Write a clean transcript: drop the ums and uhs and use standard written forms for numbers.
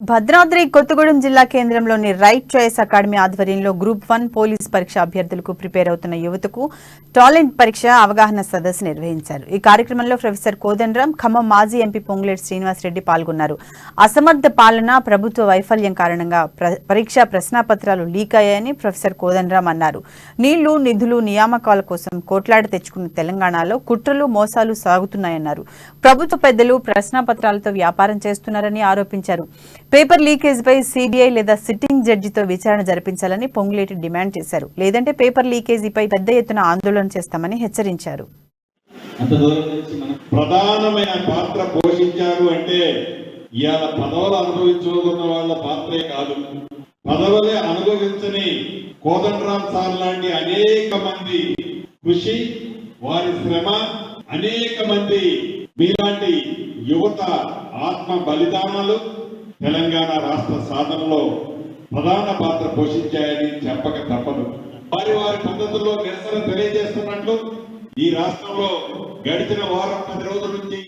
భద్రాద్రి కొత్తగూడెం జిల్లా కేంద్రంలోని right choice academy ఆధ్వర్యంలో గ్రూప్ 1 పోలీస్ పరీక్ష అభ్యర్థులకు ప్రిపేర్ అవుతున్న యువతకు టాలెంట్ పరీక్ష అవగాహన సదస్సు నిర్వహించారు. ఈ కార్యక్రమంలో ప్రొఫెసర్ కోదండరాం, ఖమ్మం మాజీ ఎంపీ పొంగులేటి శ్రీనివాసరెడ్డి పాల్గొన్నారు. అసమర్థ పాలన, ప్రభుత్వ వైఫల్యం కారణంగా పరీక్షా ప్రశ్నాపత్రాలు లీక్ అయ్యాయని ప్రొఫెసర్ కోదండరాం అన్నారు. నీళ్లు, నిధులు, నియామకాల కోసం కోట్లాడి తెచ్చుకున్న తెలంగాణలో కుట్రలు, మోసాలు సాగుతున్నాయన్నారు. ప్రభుత్వ పెద్దలు ప్రశ్నాపత్రాలతో వ్యాపారం చేస్తున్నారని ఆరోపించారు. పేపర్ లీకేజ్ పై సిబిఐ లేదా సిట్టింగ్ జడ్జితో విచారణ జరిపించాలని పొంగులేటి డిమాండ్ చేశారు. లేదంటే పేపర్ లీకేజీపై పెద్ద ఎత్తున ఆందోళన చేస్తామని హెచ్చరించారు. ప్రధానమైన పాత్ర పోషించారు అంటే ఇవాళ పదవులు అనుభవించుకున్న వాళ్ళ పాత్రే కాదు, పదవులే అనుభవించని కోదండరాం సార్ లాంటి అనేక మంది కృషి, వారి శ్రమ, అనేక మంది మీలాంటి యువత ఆత్మ బలిదానాలు తెలంగాణ రాష్ట్ర సాధనలో ప్రధాన పాత్ర పోషించాయని చెప్పక తప్పదు. వారి వారి పద్ధతుల్లో నిరసన తెలియజేస్తున్నట్లు ఈ రాష్ట్రంలో గడిచిన వారం 10 రోజుల నుంచి